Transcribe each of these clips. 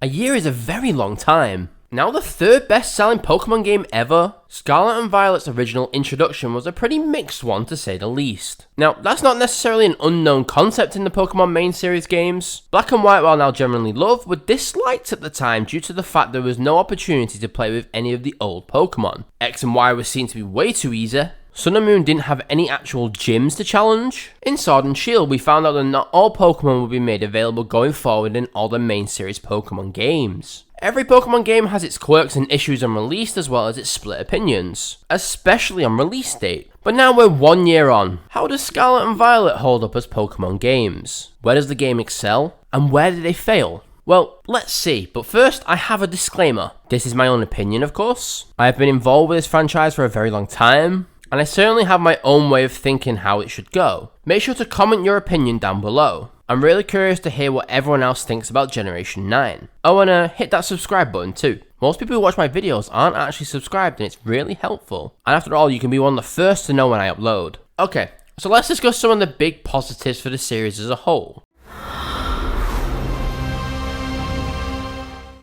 A year is a very long time. Now the third best-selling Pokemon game ever, Scarlet and Violet's original introduction was a pretty mixed one to say the least. Now, that's not necessarily an unknown concept in the Pokemon main series games. Black and White, while now generally loved, were disliked at the time due to the fact there was no opportunity to play with any of the old Pokemon. X and Y were seen to be way too easy. Sun and Moon didn't have any actual gyms to challenge. In Sword and Shield, we found out that not all Pokemon will be made available going forward in all the main series Pokemon games. Every Pokemon game has its quirks and issues on release as well as its split opinions, especially on release date. But now we're 1 year on. How does Scarlet and Violet hold up as Pokemon games? Where does the game excel? And where do they fail? Well, let's see, but first I have a disclaimer. This is my own opinion, of course. I have been involved with this franchise for a very long time, and I certainly have my own way of thinking how it should go. Make sure to comment your opinion down below. I'm really curious to hear what everyone else thinks about Generation 9. Oh, and hit that subscribe button too. Most people who watch my videos aren't actually subscribed and it's really helpful. And after all, you can be one of the first to know when I upload. Okay, so let's discuss some of the big positives for the series as a whole.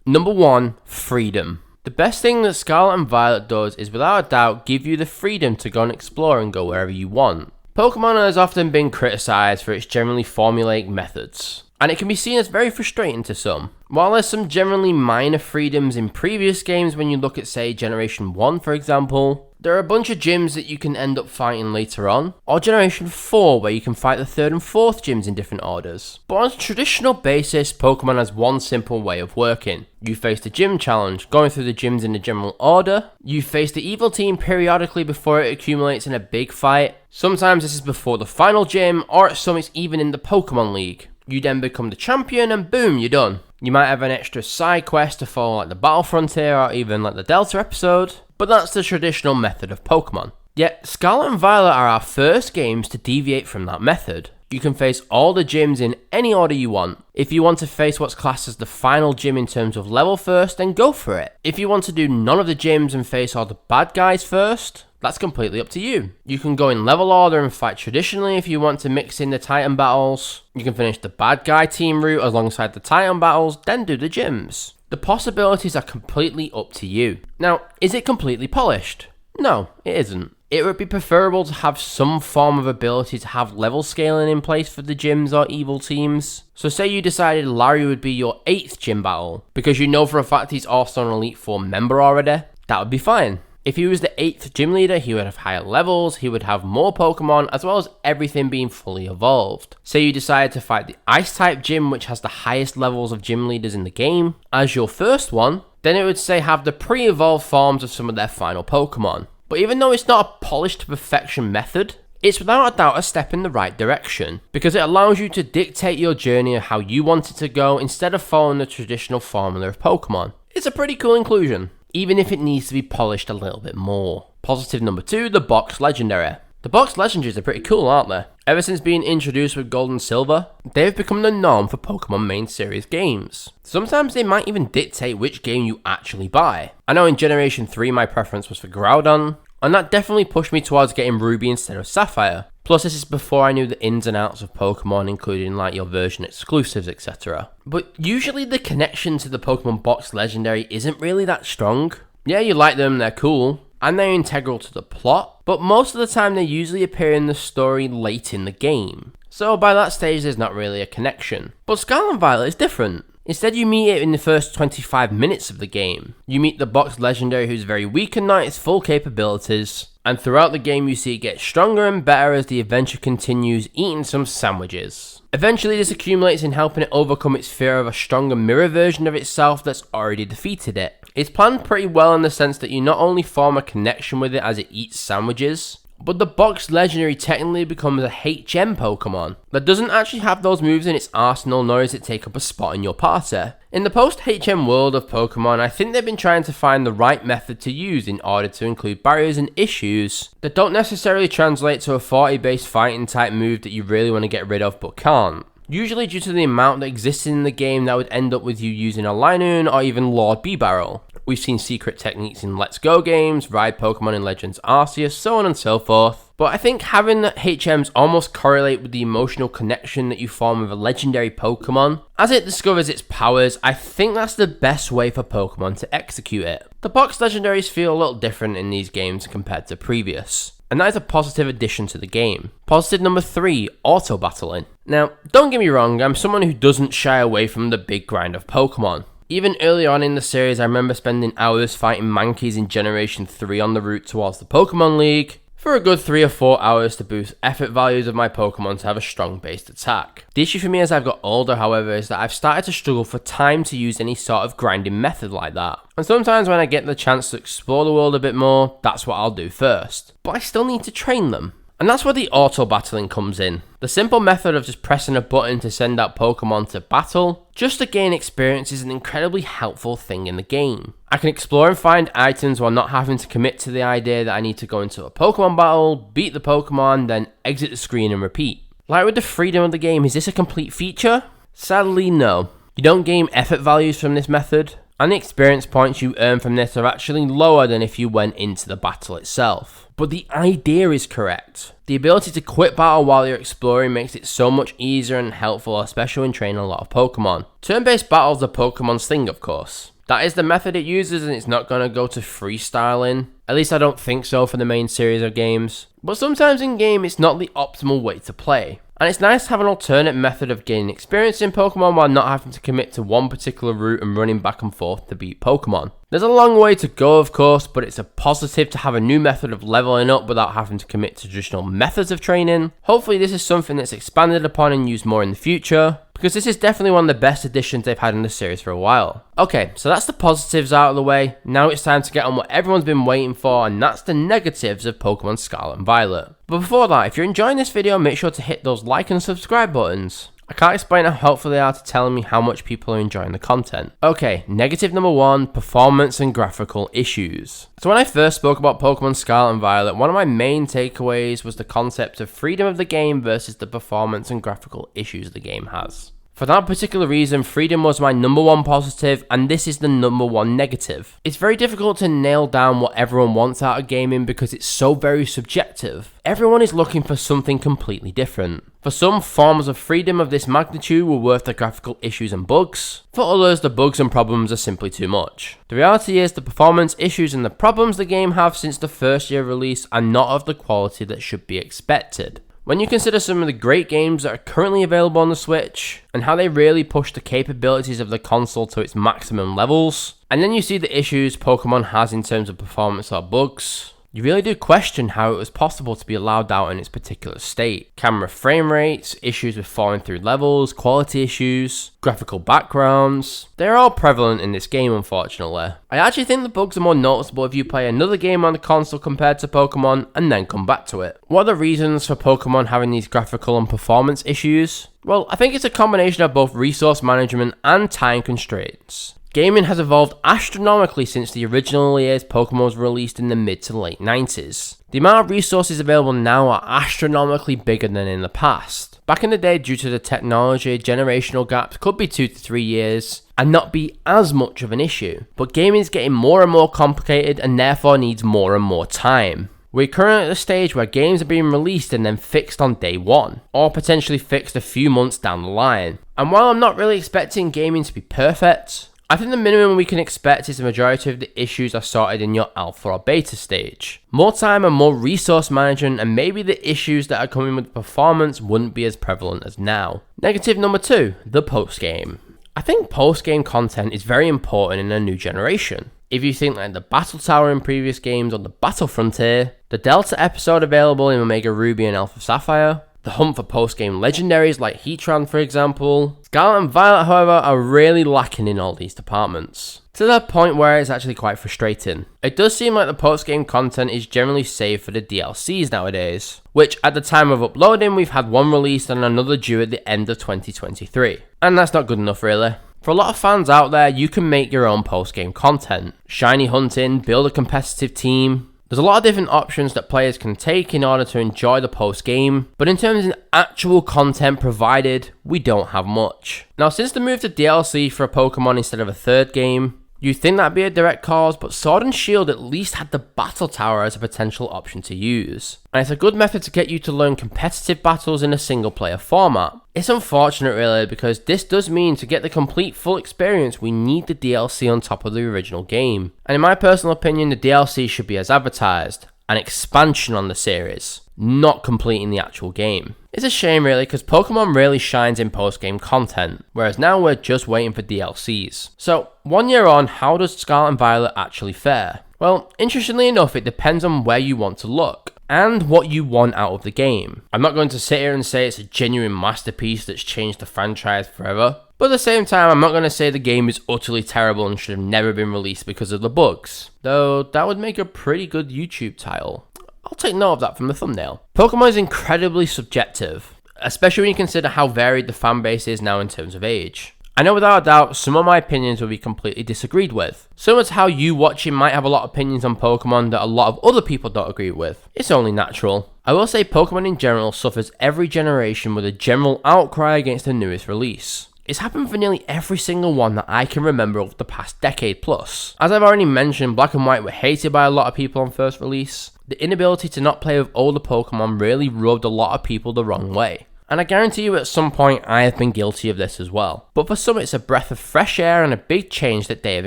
Number 1, freedom. The best thing that Scarlet and Violet does is without a doubt give you the freedom to go and explore and go wherever you want. Pokemon has often been criticised for its generally formulaic methods, and it can be seen as very frustrating to some. While there's some generally minor freedoms in previous games when you look at say Generation 1 for example, there are a bunch of gyms that you can end up fighting later on, or Generation 4 where you can fight the 3rd and 4th gyms in different orders. But on a traditional basis, Pokemon has one simple way of working. You face the gym challenge, going through the gyms in a general order. You face the evil team periodically before it accumulates in a big fight. Sometimes this is before the final gym, or at some it's even in the Pokemon League. You then become the champion and boom, you're done. You might have an extra side quest to follow like the Battle Frontier or even like the Delta episode, but that's the traditional method of Pokemon. Yet, Scarlet and Violet are our first games to deviate from that method. You can face all the gyms in any order you want. If you want to face what's classed as the final gym in terms of level first, then go for it. If you want to do none of the gyms and face all the bad guys first, that's completely up to you. You can go in level order and fight traditionally if you want to mix in the Titan battles. You can finish the bad guy team route alongside the Titan battles, then do the gyms. The possibilities are completely up to you. Now, is it completely polished? No, it isn't. It would be preferable to have some form of ability to have level scaling in place for the gyms or evil teams. So say you decided Larry would be your 8th gym battle, because you know for a fact he's also an Elite 4 member already, that would be fine. If he was the 8th gym leader, he would have higher levels, he would have more Pokemon, as well as everything being fully evolved. Say you decided to fight the Ice-type gym, which has the highest levels of gym leaders in the game, as your first one, then it would say have the pre-evolved forms of some of their final Pokemon. But even though it's not a polished to perfection method, it's without a doubt a step in the right direction, because it allows you to dictate your journey of how you want it to go instead of following the traditional formula of Pokemon. It's a pretty cool inclusion, even if it needs to be polished a little bit more. Positive number 2, the Box Legendary. The Box Legendaries are pretty cool, aren't they? Ever since being introduced with Gold and Silver, they've become the norm for Pokemon main series games. Sometimes they might even dictate which game you actually buy. I know in Generation 3 my preference was for Groudon, and that definitely pushed me towards getting Ruby instead of Sapphire. Plus this is before I knew the ins and outs of Pokemon, including like your version exclusives, etc. But usually the connection to the Pokemon Box Legendary isn't really that strong. Yeah, you like them, they're cool, and they're integral to the plot, but most of the time they usually appear in the story late in the game. So by that stage there's not really a connection. But Scarlet and Violet is different. Instead you meet it in the first 25 minutes of the game. You meet the Box Legendary who's very weak and not its full capabilities, and throughout the game you see it get stronger and better as the adventure continues, eating some sandwiches. Eventually this accumulates in helping it overcome its fear of a stronger mirror version of itself that's already defeated it. It's planned pretty well in the sense that you not only form a connection with it as it eats sandwiches, but the Box Legendary technically becomes a HM Pokemon that doesn't actually have those moves in its arsenal, nor does it take up a spot in your party. In the post-HM world of Pokemon, I think they've been trying to find the right method to use in order to include barriers and issues that don't necessarily translate to a 40-based fighting type move that you really want to get rid of but can't. Usually due to the amount that exists in the game that would end up with you using a Linoon or even Lord Bibarel. We've seen secret techniques in Let's Go games, ride Pokemon in Legends Arceus, so on and so forth. But I think having the HMs almost correlate with the emotional connection that you form with a legendary Pokemon as it discovers its powers, I think that's the best way for Pokemon to execute it. The box legendaries feel a little different in these games compared to previous, and that is a positive addition to the game. Positive number 3, Autobattling. Now, don't get me wrong, I'm someone who doesn't shy away from the big grind of Pokemon. Even early on in the series, I remember spending hours fighting Mankeys in Generation 3 on the route towards the Pokemon League, for a good 3 or 4 hours to boost effort values of my Pokemon to have a strong based attack. The issue for me as I've got older, however, is that I've started to struggle for time to use any sort of grinding method like that. And sometimes when I get the chance to explore the world a bit more, that's what I'll do first. But I still need to train them. And that's where the auto-battling comes in. The simple method of just pressing a button to send out Pokemon to battle, just to gain experience, is an incredibly helpful thing in the game. I can explore and find items while not having to commit to the idea that I need to go into a Pokemon battle, beat the Pokemon, then exit the screen and repeat. Like with the freedom of the game, is this a complete feature? Sadly, no. You don't gain effort values from this method, and the experience points you earn from this are actually lower than if you went into the battle itself. But the idea is correct. The ability to quit battle while you're exploring makes it so much easier and helpful, especially when training a lot of Pokemon. Turn-based battles are Pokemon's thing, of course. That is the method it uses, and it's not going to go to freestyling. At least I don't think so for the main series of games. But sometimes in game, it's not the optimal way to play. And it's nice to have an alternate method of gaining experience in Pokemon while not having to commit to one particular route and running back and forth to beat Pokemon. There's a long way to go, of course, but it's a positive to have a new method of leveling up without having to commit to traditional methods of training. Hopefully this is something that's expanded upon and used more in the future, because this is definitely one of the best additions they've had in the series for a while. Okay, so that's the positives out of the way. Now it's time to get on what everyone's been waiting for, and that's the negatives of Pokemon Scarlet and Violet. But before that, if you're enjoying this video, make sure to hit those like and subscribe buttons. I can't explain how helpful they are to telling me how much people are enjoying the content. Okay, negative number 1, performance and graphical issues. So when I first spoke about Pokemon Scarlet and Violet, one of my main takeaways was the concept of freedom of the game versus the performance and graphical issues the game has. For that particular reason, freedom was my number 1 positive, and this is the number 1 negative. It's very difficult to nail down what everyone wants out of gaming because it's so very subjective. Everyone is looking for something completely different. For some, forms of freedom of this magnitude were worth the graphical issues and bugs. For others, the bugs and problems are simply too much. The reality is the performance issues and the problems the game have since the first year of release are not of the quality that should be expected. When you consider some of the great games that are currently available on the Switch, and how they really push the capabilities of the console to its maximum levels, and then you see the issues Pokemon has in terms of performance or bugs, you really do question how it was possible to be allowed out in its particular state. Camera frame rates, issues with falling through levels, quality issues, graphical backgrounds, they're all prevalent in this game, unfortunately. I actually think the bugs are more noticeable if you play another game on the console compared to Pokemon and then come back to it. What are the reasons for Pokemon having these graphical and performance issues? Well, I think it's a combination of both resource management and time constraints. Gaming has evolved astronomically since the original year's Pokemon was released in the mid to late 90s. The amount of resources available now are astronomically bigger than in the past. Back in the day, due to the technology, generational gaps could be 2 to 3 years and not be as much of an issue. But gaming is getting more and more complicated and therefore needs more and more time. We're currently at the stage where games are being released and then fixed on day 1, or potentially fixed a few months down the line. And while I'm not really expecting gaming to be perfect, I think the minimum we can expect is the majority of the issues are sorted in your alpha or beta stage. More time and more resource management, and maybe the issues that are coming with performance wouldn't be as prevalent as now. Negative number 2, the postgame. I think postgame content is very important in a new generation. If you think like the Battle Tower in previous games or the Battle Frontier, the Delta episode available in Omega Ruby and Alpha Sapphire, the hunt for post-game legendaries like Heatran for example, Scarlet and Violet however are really lacking in all these departments. To the point where it's actually quite frustrating. It does seem like the post-game content is generally saved for the DLCs nowadays, which at the time of uploading we've had one released and another due at the end of 2023. And that's not good enough really. For a lot of fans out there, you can make your own post-game content. Shiny hunting, build a competitive team. There's a lot of different options that players can take in order to enjoy the post-game, but in terms of actual content provided, we don't have much. Now since the move to DLC for a Pokemon instead of a third game, You'd think that'd be a direct cause, but Sword and Shield at least had the battle tower as a potential option to use. And it's a good method to get you to learn competitive battles in a single player format. It's unfortunate really, because this does mean to get the complete full experience we need the DLC on top of the original game. And in my personal opinion, the DLC should be as advertised, an expansion on the series, not completing the actual game. It's a shame really, because Pokemon really shines in post-game content, whereas now we're just waiting for DLCs. So, 1 year on, how does Scarlet and Violet actually fare? Well, interestingly enough, it depends on where you want to look, and what you want out of the game. I'm not going to sit here and say it's a genuine masterpiece that's changed the franchise forever, but at the same time, I'm not going to say the game is utterly terrible and should have never been released because of the bugs, though that would make a pretty good YouTube title. I'll take note of that from the thumbnail. Pokemon is incredibly subjective, especially when you consider how varied the fanbase is now in terms of age. I know without a doubt, some of my opinions will be completely disagreed with. Similar to how you watching might have a lot of opinions on Pokemon that a lot of other people don't agree with. It's only natural. I will say Pokemon in general suffers every generation with a general outcry against the newest release. It's happened for nearly every single one that I can remember over the past decade plus. As I've already mentioned, Black and White were hated by a lot of people on first release. The inability to not play with older Pokemon really rubbed a lot of people the wrong way. And I guarantee you at some point I have been guilty of this as well. But for some it's a breath of fresh air and a big change that they have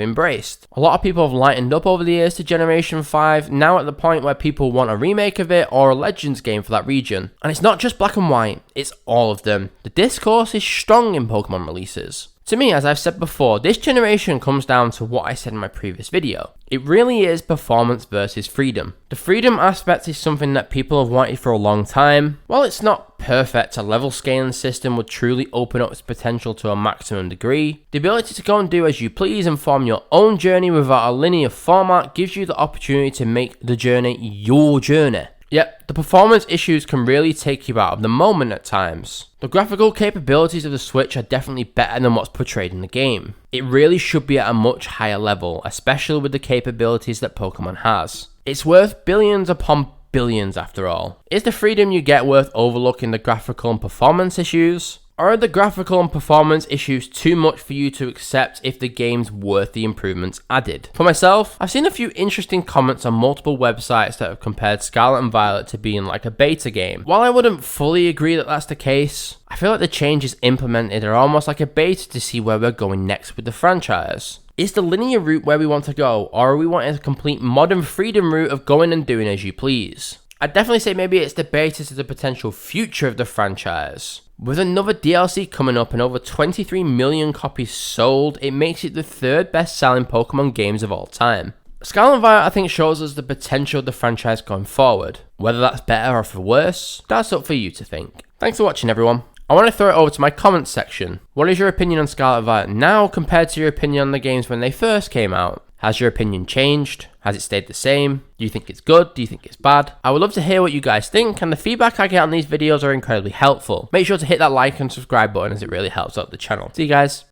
embraced. A lot of people have lightened up over the years to Generation 5, now at the point where people want a remake of it or a Legends game for that region. And it's not just Black and White, it's all of them. The discourse is strong in Pokemon releases. To me, as I've said before, this generation comes down to what I said in my previous video. It really is performance versus freedom. The freedom aspect is something that people have wanted for a long time. While it's not perfect, a level scaling system would truly open up its potential to a maximum degree. The ability to go and do as you please and form your own journey without a linear format gives you the opportunity to make the journey your journey. Yep, the performance issues can really take you out of the moment at times. The graphical capabilities of the Switch are definitely better than what's portrayed in the game. It really should be at a much higher level, especially with the capabilities that Pokemon has. It's worth billions upon billions after all. Is the freedom you get worth overlooking the graphical and performance issues? Or are the graphical and performance issues too much for you to accept if the game's worth the improvements added? For myself, I've seen a few interesting comments on multiple websites that have compared Scarlet and Violet to being like a beta game. While I wouldn't fully agree that that's the case, I feel like the changes implemented are almost like a beta to see where we're going next with the franchise. Is the linear route where we want to go, or are we wanting a complete modern freedom route of going and doing as you please? I'd definitely say maybe it's the beta to the potential future of the franchise. With another DLC coming up and over 23 million copies sold, it makes it the third best selling Pokemon games of all time. Scarlet and Violet I think shows us the potential of the franchise going forward. Whether that's better or for worse, that's up for you to think. Thanks for watching everyone. I want to throw it over to my comments section. What is your opinion on Scarlet and Violet now compared to your opinion on the games when they first came out? Has your opinion changed? Has it stayed the same? Do you think it's good? Do you think it's bad? I would love to hear what you guys think, and the feedback I get on these videos are incredibly helpful. Make sure to hit that like and subscribe button as it really helps out the channel. See you guys.